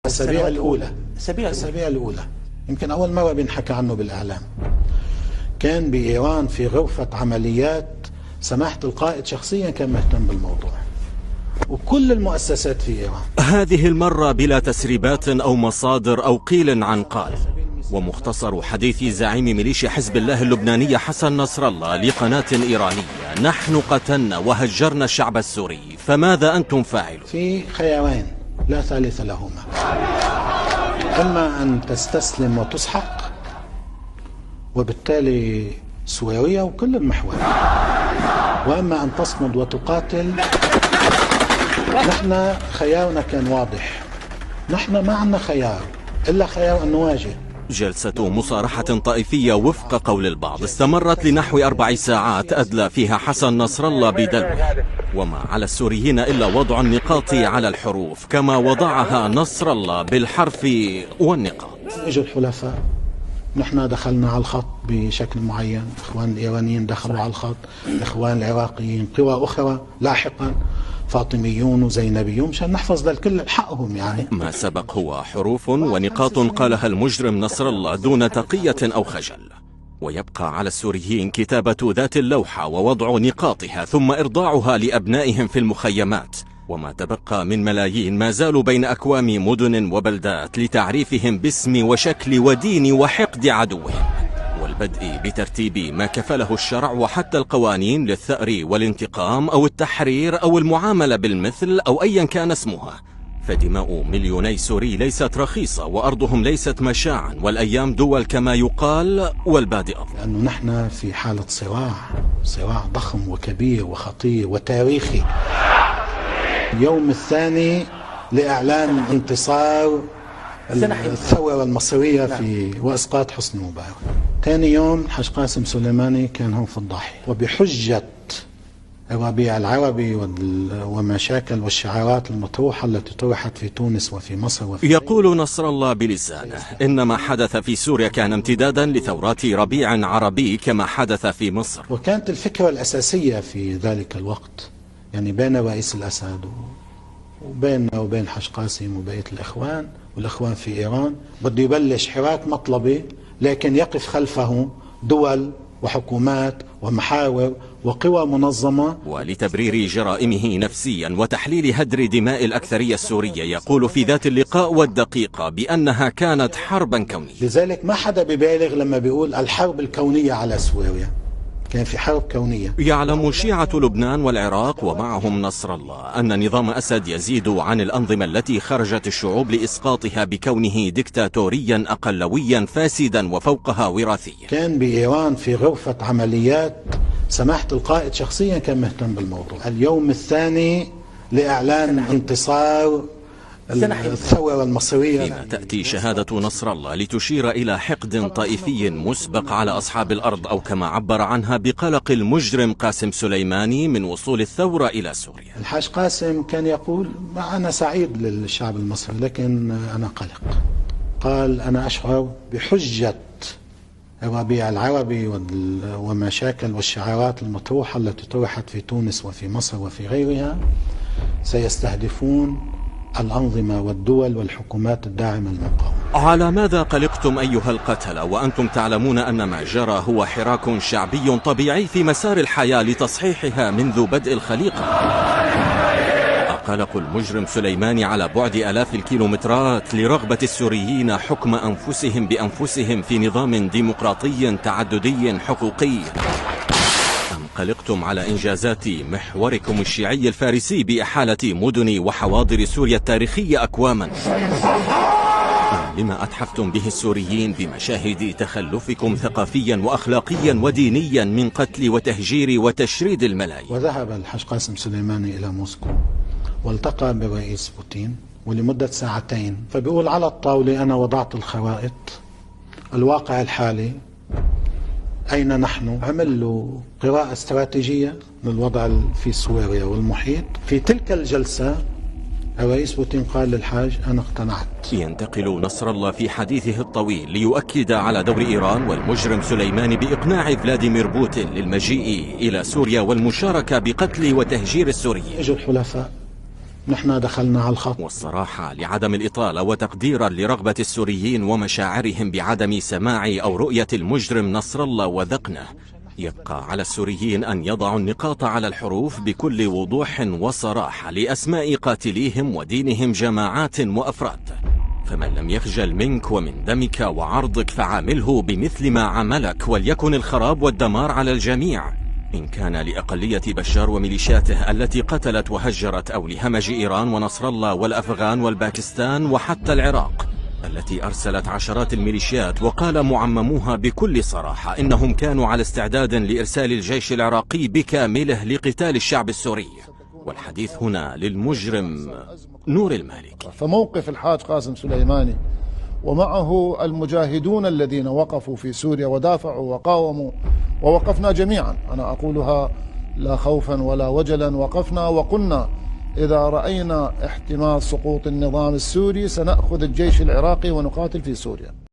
الأسابيع الأولى يمكن أول مرة بينحكى عنه بالإعلام. كان بإيران في غرفة عمليات سماحة القائد شخصيا كان مهتم بالموضوع، وكل المؤسسات في إيران. هذه المرة بلا تسريبات أو مصادر أو قيل عن قال. ومختصر حديث زعيم ميليشيا حزب الله اللبنانية حسن نصر الله لقناة إيرانية: نحن قتلنا وهجرنا الشعب السوري، فماذا أنتم فاعلون؟ في خيارين لا ثالث لهما: إما أن تستسلم وتسحق، وبالتالي سوريا وكل المحور، وإما أن تصمد وتقاتل. نحن خيارنا كان واضح، نحن ما عندنا خيار إلا خيار أن نواجه. جلسة مصارحة طائفية وفق قول البعض استمرت لنحو 4 ساعات أدلى فيها حسن نصر الله بدلوه، وما على السوريين إلا وضع النقاط على الحروف كما وضعها نصر الله بالحرف والنقاط. اجوا الحلفاء، نحن دخلنا على الخط بشكل معين، اخوان الايرانيين دخلوا على الخط، الاخوان العراقيين، قوى اخرى لاحقا، فاطميون وزينبيون، مشان نحفظ للكل حقهم. يعني ما سبق هو حروف ونقاط قالها المجرم نصر الله دون تقية أو خجل، ويبقى على السوريين كتابة ذات اللوحة ووضع نقاطها ثم إرضاعها لأبنائهم في المخيمات، وما تبقى من ملايين ما زالوا بين أكوام مدن وبلدات لتعريفهم باسم وشكل ودين وحقد عدوهم، والبدء بترتيب ما كفله الشرع وحتى القوانين للثأر والانتقام أو التحرير أو المعاملة بالمثل أو أيا كان اسمها. فدماء مليوني سوري ليست رخيصة، وأرضهم ليست مشاعا، والأيام دول كما يقال، والبادئ أفضل. لأنه نحن في حالة صراع ضخم وكبير وخطير وتاريخي. اليوم الثاني لإعلان انتصار الثورة المصرية في وإسقاط حسني مبارك. ثاني يوم الحاج قاسم سليماني كان هون في الضاحية، وبحجة الربيع العربي ومشاكل والشعارات المطروحة التي طرحت في تونس وفي مصر يقول نصر الله بلسانه إن ما حدث في سوريا كان امتدادا لثورات ربيع عربي كما حدث في مصر. وكانت الفكرة الأساسية في ذلك الوقت يعني بين رئيس الأسد وبيننا وبين حاج قاسم وبقية الإخوان والإخوان في إيران، بده يبلش حراك مطلبي لكن يقف خلفه دول وحكومات ومحاور وقوى منظمة. ولتبرير جرائمه نفسيا وتحليل هدر دماء الأكثرية السورية يقول في ذات اللقاء والدقيقة بأنها كانت حربا كونية. لذلك ما حدا ببالغ لما بيقول الحرب الكونية على سوريا، كان في حرب كونية. يعلم شيعة لبنان والعراق ومعهم نصر الله أن نظام أسد يزيد عن الأنظمة التي خرجت الشعوب لإسقاطها بكونه ديكتاتوريا أقلويا فاسدا وفوقها وراثيا. كان بإيران في غرفة عمليات سماحة القائد شخصيا كان مهتم بالموضوع. اليوم الثاني لإعلان انتصار الثورة المصرية. فيما تأتي شهادة نصر الله لتشير إلى حقد طائفي مسبق على أصحاب الأرض، أو كما عبر عنها بقلق المجرم قاسم سليماني من وصول الثورة إلى سوريا. الحاج قاسم كان يقول أنا سعيد للشعب المصري لكن أنا قلق. قال أنا أشعر بحجة الربيع العربي ومشاكل والشعارات المطروحة التي طرحت في تونس وفي مصر وفي غيرها سيستهدفون الأنظمة والدول والحكومات الداعمة للمقاومة. على ماذا قلقتم أيها القتلة وأنتم تعلمون أن ما جرى هو حراك شعبي طبيعي في مسار الحياة لتصحيحها منذ بدء الخليقة؟ قلق المجرم سليماني على بعد آلاف الكيلومترات لرغبة السوريين حكم أنفسهم بأنفسهم في نظام ديمقراطي تعددي حقوقي؟ أم قلقتم على إنجازات محوركم الشيعي الفارسي بإحالة مدن وحواضر سوريا التاريخية أكواما؟ لما أتحفتم به السوريين بمشاهد تخلفكم ثقافيا وأخلاقيا ودينيا من قتل وتهجير وتشريد الملايين؟ وذهب الحاج قاسم سليماني إلى موسكو والتقى بالرئيس بوتين ولمدة 2 ساعات، فبيقول على الطاولة أنا وضعت الخرائط، الواقع الحالي، أين نحن. عمل له قراءة استراتيجية للوضع في سوريا والمحيط. في تلك الجلسة الرئيس بوتين قال للحاج أنا اقتنعت. ينتقل نصر الله في حديثه الطويل ليؤكد على دور إيران والمجرم سليماني بإقناع فلاديمير بوتين للمجيء إلى سوريا والمشاركة بقتل وتهجير السوريين. اجوا الحلفاء، نحن دخلنا على الخط. والصراحة لعدم الإطالة وتقديرا لرغبة السوريين ومشاعرهم بعدم سماع أو رؤية المجرم نصر الله وذقنه، يبقى على السوريين أن يضعوا النقاط على الحروف بكل وضوح وصراحة لأسماء قاتليهم ودينهم جماعات وأفراد. فمن لم يخجل منك ومن دمك وعرضك فعامله بمثل ما عملك، وليكن الخراب والدمار على الجميع، إن كان لأقلية بشار وميليشياته التي قتلت وهجرت، أو لهمج إيران ونصر الله والأفغان والباكستان وحتى العراق التي أرسلت عشرات الميليشيات وقال معمموها بكل صراحة إنهم كانوا على استعداد لإرسال الجيش العراقي بكامله لقتال الشعب السوري. والحديث هنا للمجرم نور المالكي. فموقف الحاج قاسم سليماني ومعه المجاهدون الذين وقفوا في سوريا ودافعوا وقاوموا، ووقفنا جميعا، أنا أقولها لا خوفا ولا وجلا، وقفنا وقلنا إذا رأينا احتمال سقوط النظام السوري سنأخذ الجيش العراقي ونقاتل في سوريا.